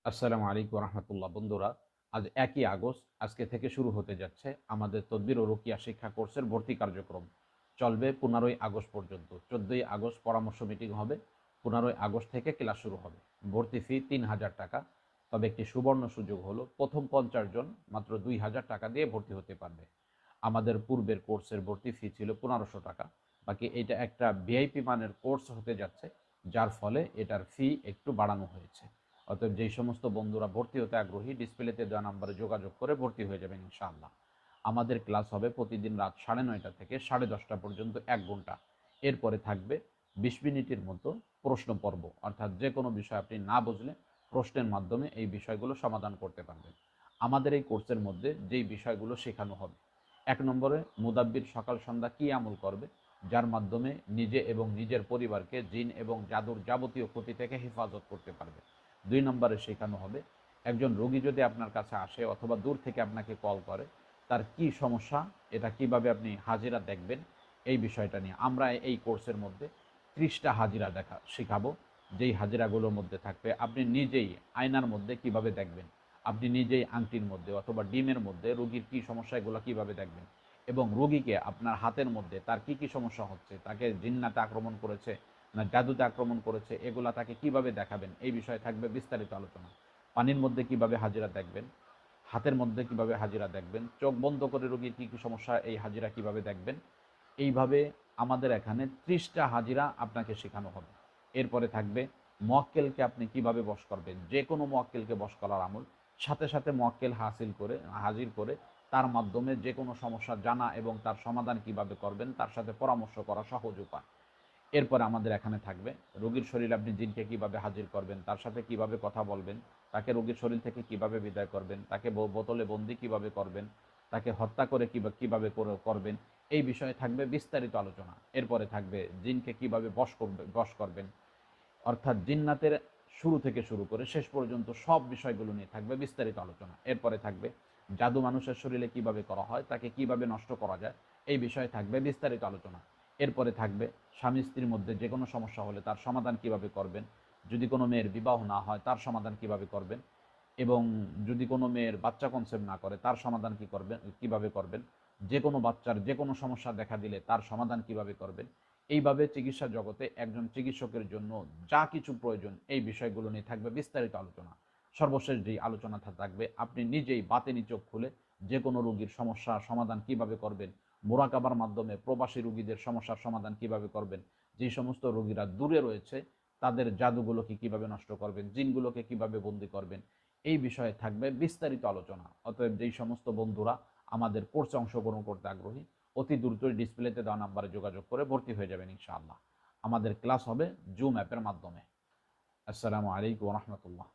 আসসালামু আলাইকুম রহমতুল্লাহ। বন্ধুরা, আজ 1 আগস্ট আজকে থেকে শুরু হতে যাচ্ছে আমাদের তদবির ও রুকিয়া শিক্ষা কোর্সের ভর্তি কার্যক্রম। চলবে 15 আগস্ট পর্যন্ত। 14 আগস্ট পরামর্শ মিটিং হবে, 15 আগস্ট থেকে ক্লাস শুরু হবে। ভর্তি ফি 3000 টাকা। তবে একটি সুবর্ণ সুযোগ হলো, প্রথম 50 জন মাত্র 2000 টাকা দিয়ে ভর্তি হতে পারবে। আমাদের পূর্বের কোর্সের ভর্তি ফি ছিল 1500 টাকা। বাকি এটা একটা ভিআইপি মানের কোর্স হতে যাচ্ছে, যার ফলে এটার ফি একটু বাড়ানো হয়েছে। অতএব যেই সমস্ত বন্ধুরা ভর্তি হতে আগ্রহী, ডিসপ্লেতে দেওয়া নাম্বারে যোগাযোগ করে ভর্তি হয়ে যাবেন ইনশাআল্লাহ। আমাদের ক্লাস হবে প্রতিদিন রাত 9:30 থেকে 10:30 পর্যন্ত 1 ঘন্টা। এরপরে থাকবে 20 মিনিটের মতো প্রশ্ন পর্ব, অর্থাৎ যে কোনো বিষয় আপনি না বুঝলে প্রশ্নের মাধ্যমে এই বিষয়গুলো সমাধান করতে পারবেন। আমাদের এই কোর্সের মধ্যে যেই বিষয়গুলো শেখানো হবে: 1 নম্বরে মুদাব্বির সকাল সন্ধ্যা কী আমল করবে, যার মাধ্যমে নিজে এবং নিজের পরিবারকে জিন এবং জাদুর যাবতীয় ক্ষতি থেকে হেফাজত করতে পারবে। 2 নম্বরে শেখানো হবে একজন রোগী যদি আপনার কাছে আসে অথবা দূর থেকে আপনাকে কল করে, তার কি সমস্যা, এটা কিভাবে আপনি হাজিরা দেখবেন, এই বিষয়টা নিয়ে আমরা এই কোর্সের মধ্যে 30টা হাজিরা শেখাবো। যেই হাজিরাগুলোর মধ্যে থাকবে আপনি নিজেই আয়নার মধ্যে কিভাবে দেখবেন, আপনি নিজেই আংটির মধ্যে অথবা ডিমের মধ্যে রোগীর কী সমস্যা, এগুলো কীভাবে দেখবেন, এবং রোগীকে আপনার হাতের মধ্যে তার কি কি সমস্যা হচ্ছে, তাকে জিন্নাতে আক্রমণ করেছে না জাদুতে আক্রমণ করেছে, এগুলা তাকে কিভাবে দেখাবেন, এই বিষয়ে থাকবে বিস্তারিত আলোচনা। পানির মধ্যে কিভাবে হাজিরা দেখবেন, হাতের মধ্যে কিভাবে হাজিরা দেখবেন, চোখ বন্ধ করে রোগীর কী কী সমস্যা, এই হাজিরা কিভাবে দেখবেন। এইভাবে আমাদের এখানে 30টা হাজিরা আপনাকে শেখানো হবে। এরপরে থাকবে মোয়াক্কেলকে আপনি কিভাবে বশ করবেন, যে কোনো মোয়াক্কেলকে বশ করার আমল। সাথে সাথে মোয়াক্কেল হাজির করে তার মাধ্যমে যে কোনো সমস্যা জানা এবং তার সমাধান কিভাবে করবেন তার সাথে পরামর্শ করা সহজ উপায়। এরপরে আমাদের এখানে থাকবে রোগীর শরীরে আপনি জিনকে কিভাবে হাজির করবেন, তার সাথে কিভাবে কথা বলবেন, তাকে রোগীর শরীর থেকে কিভাবে বিদায় করবেন, তাকে বোতলে বন্দি কিভাবে করবেন, তাকে হত্যা করে কিভাবে করবেন, এই বিষয়ে থাকবে বিস্তারিত আলোচনা। এরপরে থাকবে জিনকে কিভাবে বশ করবেন, অর্থাৎ জিন্নাতের শুরু থেকে শুরু করে শেষ পর্যন্ত সব বিষয়গুলো নিয়ে থাকবে বিস্তারিত আলোচনা। এরপরে থাকবে জাদু মানুষের শরীরে কিভাবে করা হয়, তাকে কিভাবে নষ্ট করা যায়, এই বিষয়ে থাকবে বিস্তারিত আলোচনা। এরপরে থাকবে স্বামী স্ত্রীর মধ্যে যে কোনো সমস্যা হলে তার সমাধান কিভাবে করবেন, যদি কোনো মেয়ের বিবাহ না হয় তার সমাধান কিভাবে করবেন, এবং যদি কোনো মেয়ের বাচ্চা কনসেপ্ট না করে তার সমাধান কিভাবে করবেন, যে কোনো বাচ্চার যে কোনো সমস্যা দেখা দিলে তার সমাধান কিভাবে করবেন। এইভাবে চিকিৎসা জগতে একজন চিকিৎসকের জন্য যা কিছু প্রয়োজন এই বিষয়গুলো নিয়ে থাকবে বিস্তারিত আলোচনা। সর্বশেষ যেই আলোচনাটা থাকবে, আপনি নিজেই বাতেনি চোখ খুলে যে কোনো রোগীর সমস্যা সমাধান কিভাবে করবেন, মোরাকাবার মাধ্যমে প্রবাসী রোগীদের সমস্যার সমাধান কিভাবে করবেন, যে সমস্ত রোগীরা দূরে রয়েছে তাদের জাদুগুলোকে কিভাবে নষ্ট করবেন, জিনগুলোকে কিভাবে বন্দি করবেন, এই বিষয়ে থাকবে বিস্তারিত আলোচনা। অতএব যেই সমস্ত বন্ধুরা আমাদের কোর্সে অংশগ্রহণ করতে আগ্রহী, অতি দ্রুতই ডিসপ্লেতে দেওয়া নাম্বারে যোগাযোগ করে ভর্তি হয়ে যাবেন ইনশাআল্লাহ। আমাদের ক্লাস হবে জুম অ্যাপের মাধ্যমে। আসসালামু আলাইকুম রহমতুল্লাহ।